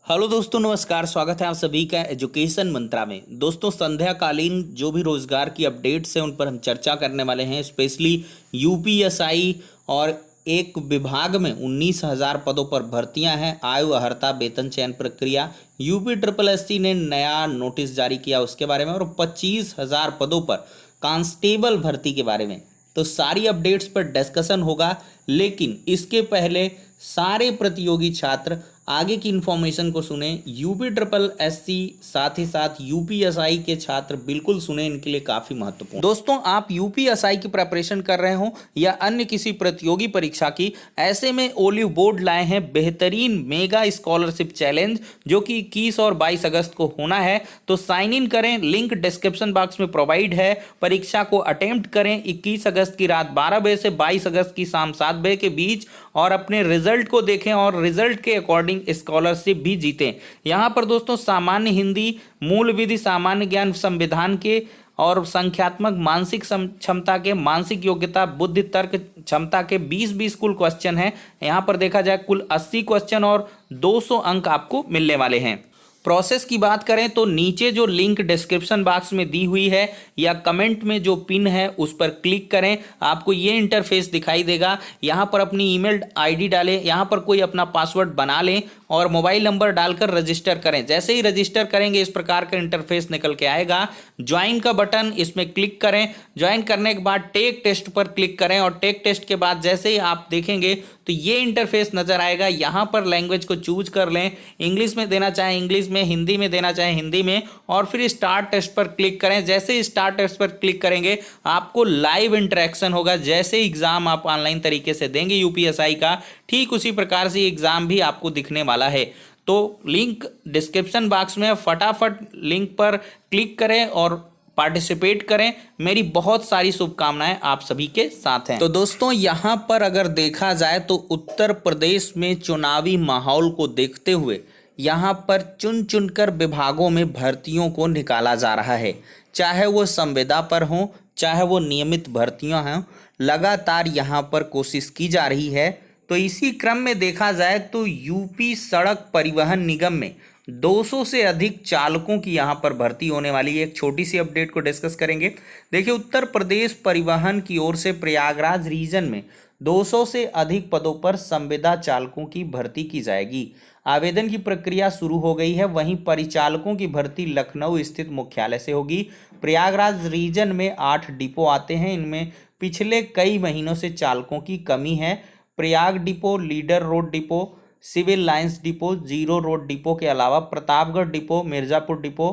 Hello दोस्तों, नमस्कार। स्वागत है आप सभी का एजुकेशन मंत्रा में। दोस्तों, संध्याकालीन जो भी रोजगार की अपडेट्स हैं उन पर हम चर्चा करने वाले हैं। स्पेशली यूपीएसआई और एक विभाग में 19,000 पदों पर भर्तियां हैं। आयु अर्हता वेतन चयन प्रक्रिया, यूपी ट्रिपल एससी ने नया नोटिस जारी किया उसके बारे में, और 25,000 पदों पर कांस्टेबल भर्ती के बारे में। तो सारी अपडेट्स पर डिस्कशन होगा, लेकिन इसके पहले सारे प्रतियोगी छात्र आगे की इन्फॉर्मेशन को सुने। यूपी ट्रिपल एससी साथ ही साथ यूपीएसआई के छात्र बिल्कुल सुने, इनके लिए काफी महत्वपूर्ण। दोस्तों, आप यूपीएसआई की प्रिपरेशन कर रहे हो या अन्य किसी प्रतियोगी परीक्षा की, ऐसे में ओलिव बोर्ड लाए हैं बेहतरीन मेगा स्कॉलरशिप चैलेंज, जो कि 21 और 22 अगस्त को होना है। तो साइन इन करें, लिंक डिस्क्रिप्शन बॉक्स में प्रोवाइड है। परीक्षा को अटेम्प्ट करें 21 अगस्त की रात 12 बजे से 22 अगस्त की शाम 7 बजे के बीच, और अपने रिजल्ट को देखें और रिजल्ट के अकॉर्डिंग स्कॉलरशिप भी जीतें। यहां पर दोस्तों सामान्य हिंदी, मूल विधि, सामान्य ज्ञान, संविधान के और संख्यात्मक, मानसिक क्षमता के, मानसिक योग्यता, बुद्धि तर्क क्षमता के 20-20 कुल क्वेश्चन हैं। यहां पर देखा जाए कुल 80 क्वेश्चन और 200 अंक आपको मिलने वाले हैं। प्रोसेस की बात करें तो नीचे जो लिंक डिस्क्रिप्शन बॉक्स में दी हुई है या कमेंट में जो पिन है उस पर क्लिक करें, आपको ये इंटरफेस दिखाई देगा। यहाँ पर अपनी ईमेल आईडी डालें, यहाँ पर कोई अपना पासवर्ड बना लें और मोबाइल नंबर डालकर रजिस्टर करें। जैसे ही रजिस्टर करेंगे इस प्रकार का इंटरफेस निकल के आएगा। ज्वाइन का बटन, इसमें क्लिक करें। ज्वाइन करने के बाद टेक टेस्ट पर क्लिक करें, और टेक टेस्ट के बाद जैसे ही आप देखेंगे तो ये इंटरफेस नजर आएगा। यहाँ पर लैंग्वेज को चूज कर लें, इंग्लिश में देना चाहें इंग्लिश में, हिंदी में देना चाहें हिंदी में, और फिर स्टार्ट टेस्ट पर क्लिक करें। जैसे ही स्टार्ट टेस्ट पर क्लिक करेंगे आपको लाइव इंटरेक्शन होगा। जैसे एग्जाम आप ऑनलाइन तरीके से देंगे यूपीएसआई का, ठीक उसी प्रकार से एग्जाम भी आपको दिखने वाला है। तो लिंक डिस्क्रिप्शन बॉक्स में, फटाफट लिंक पर क्लिक करें और पार्टिसिपेट करें। मेरी बहुत सारी शुभकामनाएं आप सभी के साथ हैं। तो दोस्तों, यहां पर अगर देखा जाए तो उत्तर प्रदेश में चुनावी माहौल को देखते हुए यहाँ पर चुन चुनकर विभागों में भर्तियों को निकाला जा रहा है। चाहे वो संविदा पर हो, चाहे वो नियमित भर्तियां हों, लगातार यहाँ पर कोशिश की जा रही है। तो इसी क्रम में देखा जाए तो यूपी सड़क परिवहन निगम में 200 से अधिक चालकों की यहाँ पर भर्ती होने वाली है। एक छोटी सी अपडेट को डिस्कस करेंगे। देखिए, उत्तर प्रदेश परिवहन की ओर से प्रयागराज रीजन में 200 से अधिक पदों पर संविदा चालकों की भर्ती की जाएगी। आवेदन की प्रक्रिया शुरू हो गई है। वहीं परिचालकों की भर्ती लखनऊ स्थित मुख्यालय से होगी। प्रयागराज रीजन में 8 डिपो आते हैं। इनमें पिछले कई महीनों से चालकों की कमी है। Prayag depot, leader road depot, civil lines depot, zero road depot के अलावा प्रतापगढ़ डिपो, मिर्जापुर डिपो,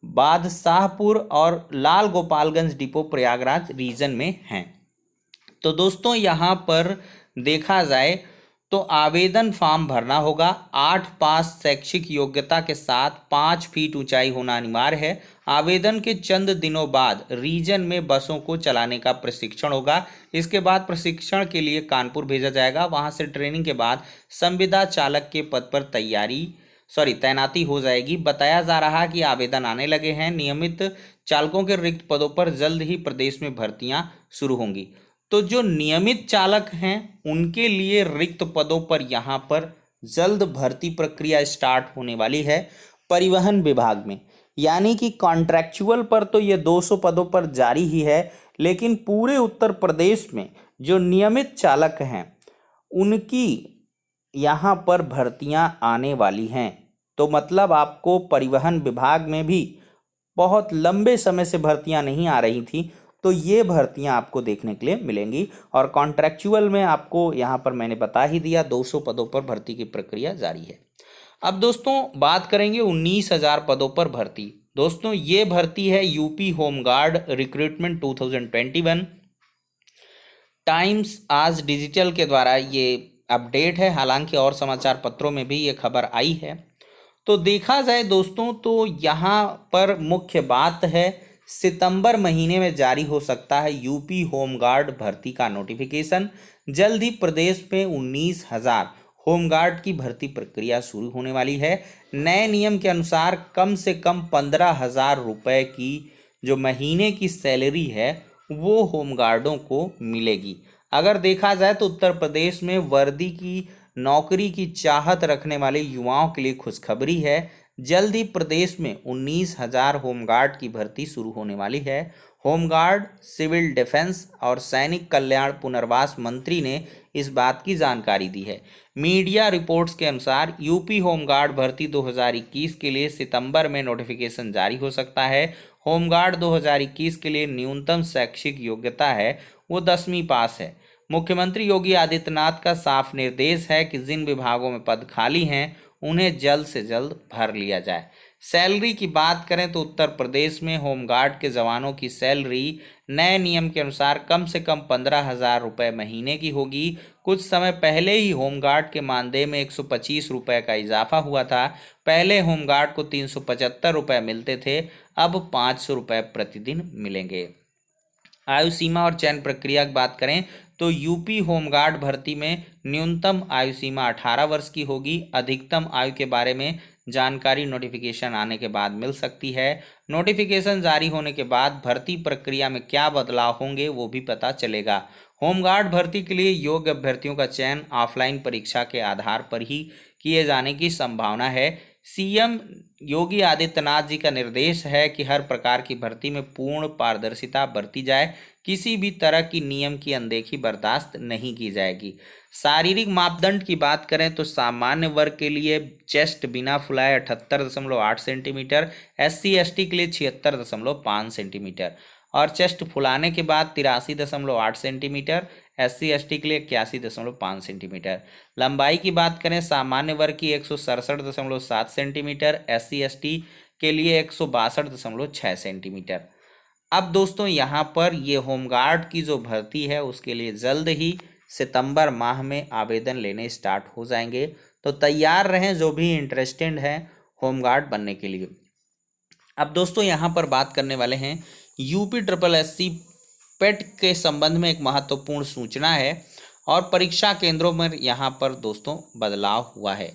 बादशाहपुर और लाल गोपालगंज डिपो प्रयागराज रीजन में हैं। तो दोस्तों, यहाँ पर देखा जाए तो आवेदन फॉर्म भरना होगा। 8 पास शैक्षिक योग्यता के साथ 5 फीट ऊंचाई होना अनिवार्य है। आवेदन के चंद दिनों बाद रीजन में बसों को चलाने का प्रशिक्षण होगा। इसके बाद प्रशिक्षण के लिए कानपुर भेजा जाएगा। वहां से ट्रेनिंग के बाद संविदा चालक के पद पर तैनाती हो जाएगी। बताया जा रहा है कि आवेदन आने लगे हैं। नियमित चालकों के रिक्त पदों पर जल्द ही प्रदेश में भर्तियां शुरू होंगी। तो जो नियमित चालक हैं उनके लिए रिक्त पदों पर यहाँ पर जल्द भर्ती प्रक्रिया स्टार्ट होने वाली है परिवहन विभाग में। यानी कि कॉन्ट्रैक्चुअल पर तो ये 200 पदों पर जारी ही है, लेकिन पूरे उत्तर प्रदेश में जो नियमित चालक हैं उनकी यहाँ पर भर्तियाँ आने वाली हैं। तो मतलब आपको परिवहन विभाग में भी बहुत लंबे समय से भर्तियाँ नहीं आ रही थी, तो ये भर्तियां आपको देखने के लिए मिलेंगी। और कॉन्ट्रैक्चुअल में आपको यहाँ पर मैंने बता ही दिया, 200 पदों पर भर्ती की प्रक्रिया जारी है। अब दोस्तों बात करेंगे 19,000 पदों पर भर्ती। दोस्तों, ये भर्ती है यूपी होमगार्ड रिक्रूटमेंट 2021। टाइम्स आज डिजिटल के द्वारा ये अपडेट है, हालांकि और समाचार पत्रों में भी ये खबर आई है। तो देखा जाए दोस्तों तो यहाँ पर मुख्य बात है, सितंबर महीने में जारी हो सकता है यूपी होमगार्ड भर्ती का नोटिफिकेशन। जल्द ही प्रदेश में 19,000 होमगार्ड की भर्ती प्रक्रिया शुरू होने वाली है। नए नियम के अनुसार कम से कम 15,000 रुपये की जो महीने की सैलरी है वो होमगार्डों को मिलेगी। अगर देखा जाए तो उत्तर प्रदेश में वर्दी की नौकरी की चाहत रखने वाले युवाओं के लिए खुशखबरी है। जल्द ही प्रदेश में 19,000 होमगार्ड की भर्ती शुरू होने वाली है। होमगार्ड, सिविल डिफेंस और सैनिक कल्याण पुनर्वास मंत्री ने इस बात की जानकारी दी है। मीडिया रिपोर्ट्स के अनुसार यूपी होमगार्ड भर्ती 2021 के लिए सितंबर में नोटिफिकेशन जारी हो सकता है। होमगार्ड 2021 के लिए न्यूनतम शैक्षिक योग्यता है वो 10वीं पास है। मुख्यमंत्री योगी आदित्यनाथ का साफ निर्देश है कि जिन विभागों में पद खाली हैं उन्हें जल्द से जल्द भर लिया जाए। सैलरी की बात करें तो उत्तर प्रदेश में होमगार्ड के जवानों की सैलरी नए नियम के अनुसार कम से कम 15,000 रुपये महीने की होगी। कुछ समय पहले ही होमगार्ड के मानदेय में 125 रुपये का इजाफा हुआ था। पहले होमगार्ड को 375 रुपये मिलते थे, अब 500 रुपये प्रतिदिन मिलेंगे। आयु सीमा और चयन प्रक्रिया की बात करें तो यूपी होमगार्ड भर्ती में न्यूनतम आयु सीमा 18 वर्ष की होगी। अधिकतम आयु के बारे में जानकारी नोटिफिकेशन आने के बाद मिल सकती है। नोटिफिकेशन जारी होने के बाद भर्ती प्रक्रिया में क्या बदलाव होंगे वो भी पता चलेगा। होमगार्ड भर्ती के लिए योग्य अभ्यर्थियों का चयन ऑफलाइन परीक्षा के आधार पर ही किए जाने की संभावना है। सीएम योगी आदित्यनाथ जी का निर्देश है कि हर प्रकार की भर्ती में पूर्ण पारदर्शिता बरती जाए। किसी भी तरह की नियम की अनदेखी बर्दाश्त नहीं की जाएगी। शारीरिक मापदंड की बात करें तो सामान्य वर्ग के लिए चेस्ट बिना फुलाए 78.8 सेंटीमीटर, SC/ST के लिए 76.5 सेंटीमीटर और चेस्ट फुलाने के बाद 83.8 सेंटीमीटर, SC/ST के लिए 81.5 सेंटीमीटर। लंबाई की बात करें सामान्य वर्ग की 167.7 सेंटीमीटर, SC/ST के लिए 162.6 सेंटीमीटर। अब दोस्तों यहाँ पर ये होमगार्ड की जो भर्ती है उसके लिए जल्द ही सितंबर माह में आवेदन लेने स्टार्ट हो जाएंगे, तो तैयार रहें जो भी इंटरेस्टेड हैं होमगार्ड बनने के लिए। अब दोस्तों यहाँ पर बात करने वाले हैं यूपी SSSC पेट के संबंध में एक महत्वपूर्ण सूचना है और परीक्षा केंद्रों में यहाँ पर दोस्तों बदलाव हुआ है।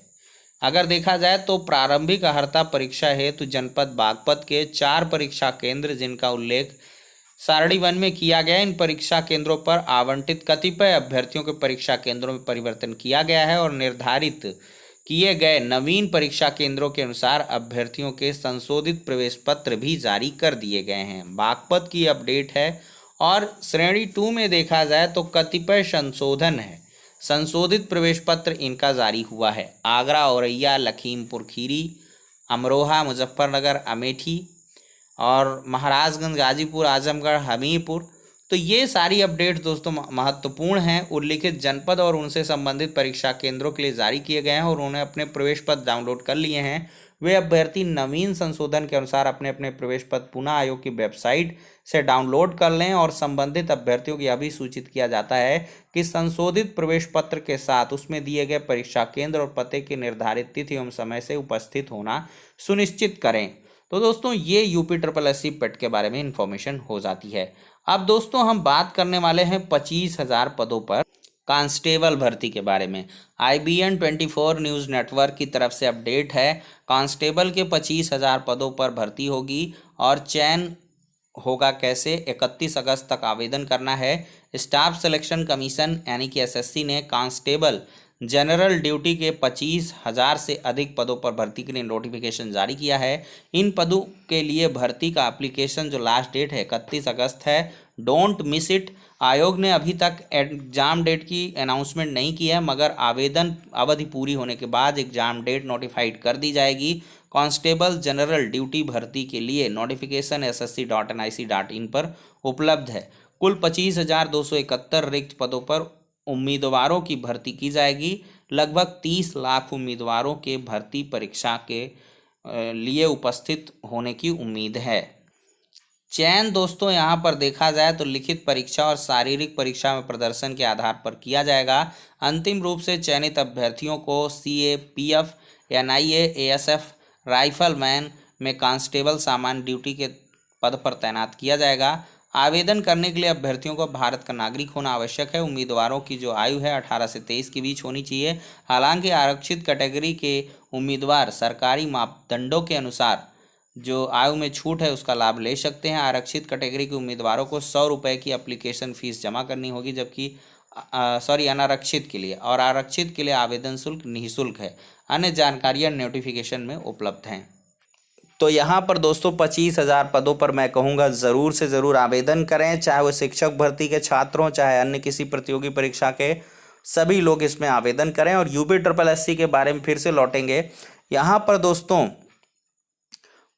अगर देखा जाए तो प्रारंभिक अर्हता परीक्षा हेतु जनपद बागपत के 4 परीक्षा केंद्र जिनका उल्लेख सारणी 1 में किया गया, इन परीक्षा केंद्रों पर आवंटित कतिपय अभ्यर्थियों के परीक्षा केंद्रों में परिवर्तन किया गया है और निर्धारित किए गए नवीन परीक्षा केंद्रों के अनुसार अभ्यर्थियों के संशोधित प्रवेश पत्र भी जारी कर दिए गए हैं। बागपत की अपडेट है और श्रेणी 2 में देखा जाए तो कतिपय संशोधन है। संशोधित प्रवेश पत्र इनका जारी हुआ है। आगरा, औरैया, लखीमपुर खीरी, अमरोहा, मुजफ्फरनगर, अमेठी और महाराजगंज, गाजीपुर, आजमगढ़, हमीरपुर। तो ये सारी अपडेट्स दोस्तों महत्वपूर्ण हैं। उल्लिखित जनपद और उनसे संबंधित परीक्षा केंद्रों के लिए जारी किए गए हैं और उन्होंने अपने प्रवेश पत्र डाउनलोड कर लिए हैं। वे अभ्यर्थी नवीन संशोधन के अनुसार अपने अपने प्रवेश पत्र पुनः आयोग की वेबसाइट से डाउनलोड कर लें और संबंधित अभ्यर्थियों की अभी सूचित किया जाता है कि संशोधित प्रवेश पत्र के साथ उसमें दिए गए परीक्षा केंद्र और पते की निर्धारित तिथि एवं समय से उपस्थित होना सुनिश्चित करें। तो दोस्तों ये यूपी SSSC पेट के बारे में इंफॉर्मेशन हो जाती है। अब दोस्तों हम बात करने वाले हैं 25,000 पदों पर कांस्टेबल भर्ती के बारे में। IBN 24 न्यूज़ नेटवर्क की तरफ से अपडेट है। कांस्टेबल के 25,000 पदों पर भर्ती होगी और चयन होगा कैसे? 31 अगस्त तक आवेदन करना है। स्टाफ सिलेक्शन कमीशन यानी कि SSC ने कांस्टेबल जनरल ड्यूटी के 25,000 से अधिक पदों पर भर्ती के लिए नोटिफिकेशन जारी किया है। इन पदों के लिए भर्ती का एप्लीकेशन जो लास्ट डेट है 31 अगस्त है। Don't miss it. आयोग ने अभी तक एग्जाम डेट की अनाउंसमेंट नहीं की है, मगर आवेदन अवधि पूरी होने के बाद एग्जाम डेट नोटिफाइड कर दी जाएगी। कांस्टेबल जनरल ड्यूटी भर्ती के लिए नोटिफिकेशन ssc.nic.in पर उपलब्ध है। कुल 25,271 रिक्त पदों पर उम्मीदवारों की भर्ती की जाएगी। लगभग 30 लाख उम्मीदवारों के भर्ती परीक्षा के लिए उपस्थित होने की उम्मीद है। चयन दोस्तों यहाँ पर देखा जाए तो लिखित परीक्षा और शारीरिक परीक्षा में प्रदर्शन के आधार पर किया जाएगा। अंतिम रूप से चयनित अभ्यर्थियों को CAPF, NIA, ASF, राइफलमैन में कांस्टेबल सामान्य ड्यूटी के पद पर तैनात किया जाएगा। आवेदन करने के लिए अभ्यर्थियों को भारत का नागरिक होना आवश्यक है। उम्मीदवारों की जो आयु है 18 से 23 के बीच होनी चाहिए। हालांकि आरक्षित कैटेगरी के उम्मीदवार सरकारी मापदंडों के अनुसार जो आयु में छूट है उसका लाभ ले सकते हैं। आरक्षित कैटेगरी के उम्मीदवारों को 100 रुपये की एप्लीकेशन फ़ीस जमा करनी होगी, जबकि सॉरी अनारक्षित के लिए, और आरक्षित के लिए आवेदन शुल्क निःशुल्क है। अन्य जानकारियाँ नोटिफिकेशन में उपलब्ध हैं। तो यहाँ पर दोस्तों 25,000 पदों पर मैं कहूँगा ज़रूर से ज़रूर आवेदन करें, चाहे वो शिक्षक भर्ती के छात्र हों, चाहे अन्य किसी प्रतियोगी परीक्षा के, सभी लोग इसमें आवेदन करें। और UPSSC के बारे में फिर से लौटेंगे। यहाँ पर दोस्तों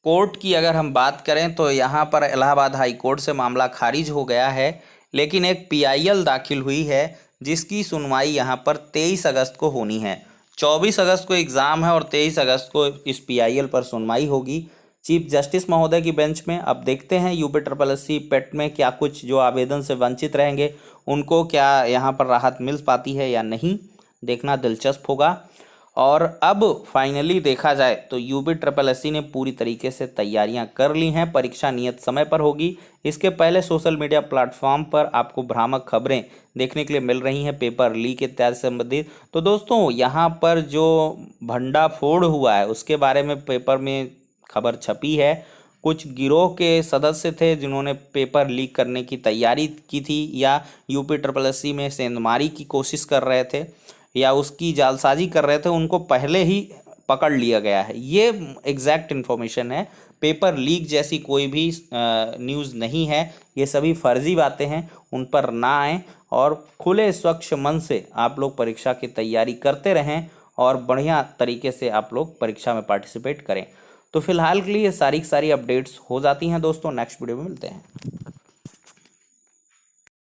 कोर्ट की अगर हम बात करें तो यहाँ पर इलाहाबाद हाई कोर्ट से मामला खारिज हो गया है, लेकिन एक PIL दाखिल हुई है जिसकी सुनवाई यहाँ पर 23 अगस्त को होनी है। 24 अगस्त को एग्ज़ाम है और 23 अगस्त को इस PIL पर सुनवाई होगी चीफ जस्टिस महोदय की बेंच में। अब देखते हैं UPSSC पेट में क्या कुछ जो आवेदन से वंचित रहेंगे उनको क्या यहाँ पर राहत मिल पाती है या नहीं, देखना दिलचस्प होगा। और अब फाइनली देखा जाए तो UPSSC ने पूरी तरीके से तैयारियां कर ली हैं, परीक्षा नियत समय पर होगी। इसके पहले सोशल मीडिया प्लेटफॉर्म पर आपको भ्रामक खबरें देखने के लिए मिल रही हैं पेपर लीक इत्यादि से संबंधित। तो दोस्तों यहाँ पर जो भंडाफोड़ हुआ है उसके बारे में पेपर में खबर छपी है। कुछ गिरोह के सदस्य थे जिन्होंने पेपर लीक करने की तैयारी की थी या UPSSC में सेंधमारी की कोशिश कर रहे थे या उसकी जालसाजी कर रहे थे, उनको पहले ही पकड़ लिया गया है। ये एग्जैक्ट इन्फॉर्मेशन है, पेपर लीक जैसी कोई भी न्यूज़ नहीं है। ये सभी फर्जी बातें हैं, उन पर ना आएँ और खुले स्वच्छ मन से आप लोग परीक्षा की तैयारी करते रहें और बढ़िया तरीके से आप लोग परीक्षा में पार्टिसिपेट करें। तो फिलहाल के लिए सारी अपडेट्स हो जाती हैं दोस्तों। नेक्स्ट वीडियो में मिलते हैं।